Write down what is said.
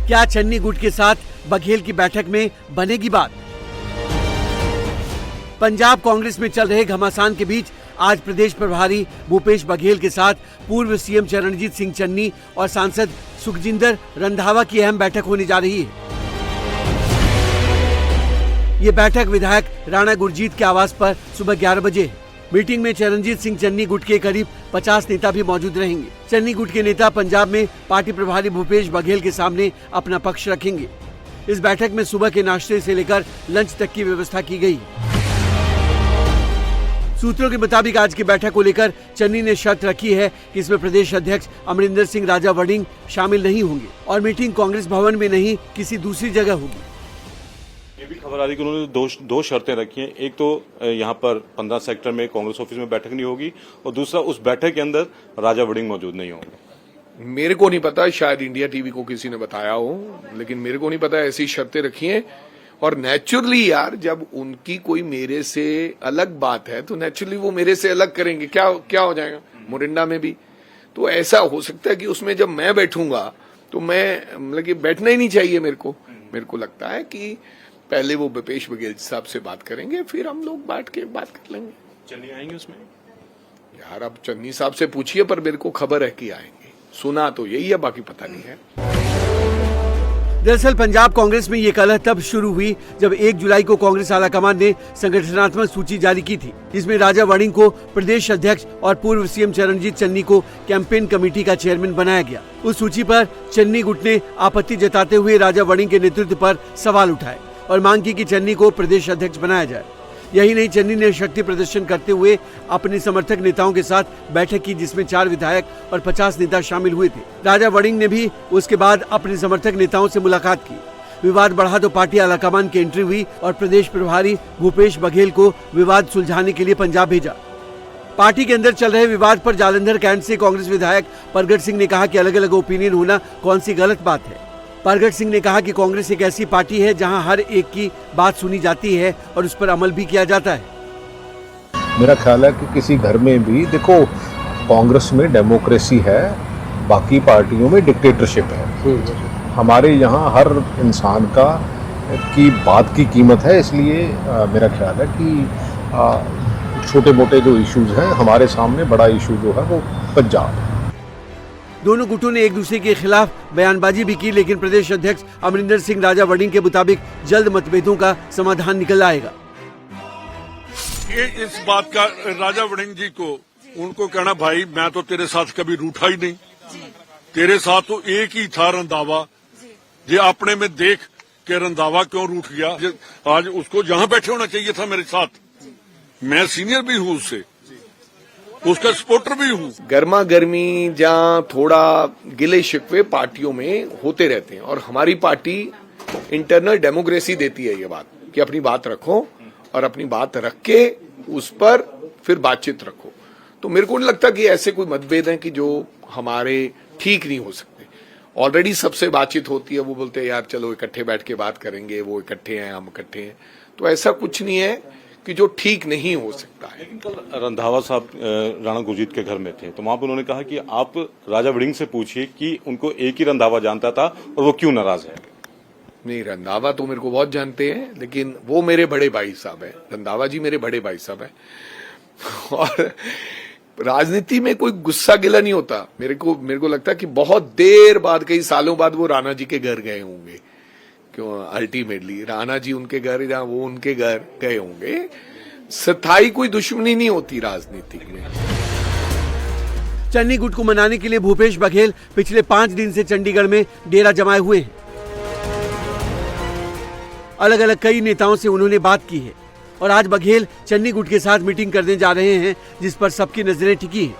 क्या चन्नी गुट के साथ बघेल की बैठक में बनेगी बात? पंजाब कांग्रेस में चल रहे घमासान के बीच आज प्रदेश प्रभारी भूपेश बघेल के साथ पूर्व सीएम चरणजीत सिंह चन्नी और सांसद सुखजिंदर रंधावा की अहम बैठक होने जा रही है। ये बैठक विधायक राणा गुरजीत के आवास पर सुबह 11 बजे है। मीटिंग में चरणजीत सिंह चन्नी गुट के करीब 50 नेता भी मौजूद रहेंगे। चन्नी गुट के नेता पंजाब में पार्टी प्रभारी भूपेश बघेल के सामने अपना पक्ष रखेंगे। इस बैठक में सुबह के नाश्ते से लेकर लंच तक की व्यवस्था की गई। सूत्रों के मुताबिक आज की बैठक को लेकर चन्नी ने शर्त रखी है कि इसमें प्रदेश अध्यक्ष अमरिंदर सिंह राजा वड़िंग शामिल नहीं होंगे और मीटिंग कांग्रेस भवन में नहीं किसी दूसरी जगह होगी। ये भी खबर आ रही है कि उन्होंने दो शर्तें रखी हैं। एक तो यहाँ पर 15 सेक्टर में कांग्रेस ऑफिस में बैठक नहीं होगी और दूसरा उस बैठक के अंदर राजा वड़िंग मौजूद नहीं होंगे। मेरे को नहीं पता, शायद इंडिया टीवी को किसी ने बताया हो, लेकिन मेरे को नहीं पता ऐसी शर्तें रखी हैं। और नेचुरली यार, जब उनकी कोई मेरे से अलग बात है तो नेचुरली वो मेरे से अलग करेंगे। क्या हो जाएगा मोरिंडा में भी। तो ऐसा हो सकता है कि उसमें जब मैं बैठूंगा तो मैं मतलब कि बैठना ही नहीं चाहिए मेरे को लगता है कि पहले वो भूपेश बघेल साहब से बात करेंगे, फिर हम लोग बैठ के बात कर लेंगे। चन्नी आएंगे उसमें? यार अब चन्नी साहब से पूछिए, पर मेरे को खबर है कि आएंगे। सुना तो यही है, बाकी पता नहीं है। दरअसल पंजाब कांग्रेस में ये कलह तब शुरू हुई जब 1 जुलाई को कांग्रेस आलाकमान ने संगठनात्मक सूची जारी की थी, जिसमें राजा वड़िंग को प्रदेश अध्यक्ष और पूर्व सीएम चरणजीत चन्नी को कैंपेन कमेटी का चेयरमैन बनाया गया। उस सूची पर चन्नी गुट ने आपत्ति जताते हुए राजा वड़िंग के नेतृत्व पर सवाल उठाए और मांग की कि चन्नी को प्रदेश अध्यक्ष बनाया जाए। यही नहीं, चन्नी ने शक्ति प्रदर्शन करते हुए अपने समर्थक नेताओं के साथ बैठक की, जिसमें 4 विधायक और 50 नेता शामिल हुए थे। राजा वड़िंग ने भी उसके बाद अपने समर्थक नेताओं से मुलाकात की। विवाद बढ़ा तो पार्टी आलाकमान की एंट्री हुई और प्रदेश प्रभारी भूपेश बघेल को विवाद सुलझाने के लिए पंजाब भेजा। पार्टी के अंदर चल रहे विवाद पर जालंधर कैंट से कांग्रेस विधायक परगट सिंह ने कहा कि अलग अलग ओपिनियन होना कौन सी गलत बात है। परगट सिंह ने कहा कि कांग्रेस एक ऐसी पार्टी है जहां हर एक की बात सुनी जाती है और उस पर अमल भी किया जाता है। मेरा ख्याल है कि किसी घर में भी देखो, कांग्रेस में डेमोक्रेसी है, बाकी पार्टियों में डिक्टेटरशिप है। हमारे यहाँ हर इंसान की बात की कीमत है, इसलिए मेरा ख्याल है कि छोटे मोटे जो इश्यूज हैं, हमारे सामने बड़ा इशू जो है वो पंजाब। दोनों गुटों ने एक दूसरे के खिलाफ बयानबाजी भी की, लेकिन प्रदेश अध्यक्ष अमरिंदर सिंह राजा वड़िंग के मुताबिक जल्द मतभेदों का समाधान निकल आएगा। ये इस बात का राजा वड़िंग जी को उनको कहना, भाई मैं तो तेरे साथ कभी रूठा ही नहीं, तेरे साथ तो एक ही था रंधावा। ये अपने में देख के रंधावा क्यों रूठ गया। आज उसको जहां बैठे होना चाहिए था मेरे साथ। मैं सीनियर भी हूं उससे, उसका सपोर्टर भी हूँ। गर्मा गर्मी जहाँ थोड़ा गिले शिकवे पार्टियों में होते रहते हैं, और हमारी पार्टी इंटरनल डेमोक्रेसी देती है ये बात कि अपनी बात रखो और अपनी बात रख के उस पर फिर बातचीत रखो। तो मेरे को नहीं लगता कि ऐसे कोई मतभेद हैं कि जो हमारे ठीक नहीं हो सकते। ऑलरेडी सबसे बातचीत होती है, वो बोलते हैं यार चलो इकट्ठे बैठ के बात करेंगे, वो इकट्ठे हैं हम इकट्ठे हैं। तो ऐसा कुछ नहीं है कि जो ठीक नहीं हो सकता है। लेकिन कल रंधावा साहब राणा गुरजीत के घर में थे, तो वहां पर उन्होंने कहा कि आप राजा वड़िंग से पूछिए कि उनको एक ही रंधावा जानता था और वो क्यों नाराज है। नहीं, रंधावा तो मेरे को बहुत जानते हैं, लेकिन वो मेरे बड़े भाई साहब है। रंधावा जी मेरे बड़े भाई साहब है और राजनीति में कोई गुस्सा गिला नहीं होता। मेरे को लगता है कि बहुत देर बाद, कई सालों बाद वो राणा जी के घर गए होंगे। क्यों अल्टीमेटली राणा जी उनके घर या वो उनके घर गए होंगे। स्थायी कोई दुश्मनी नहीं होती राजनीति में। चन्नी गुट को मनाने के लिए भूपेश बघेल पिछले 5 दिन से चंडीगढ़ में डेरा जमाए हुए हैं। अलग अलग कई नेताओं से उन्होंने बात की है और आज बघेल चन्नी गुट के साथ मीटिंग करने जा रहे हैं, जिस पर सबकी नजरें टिकी हैं।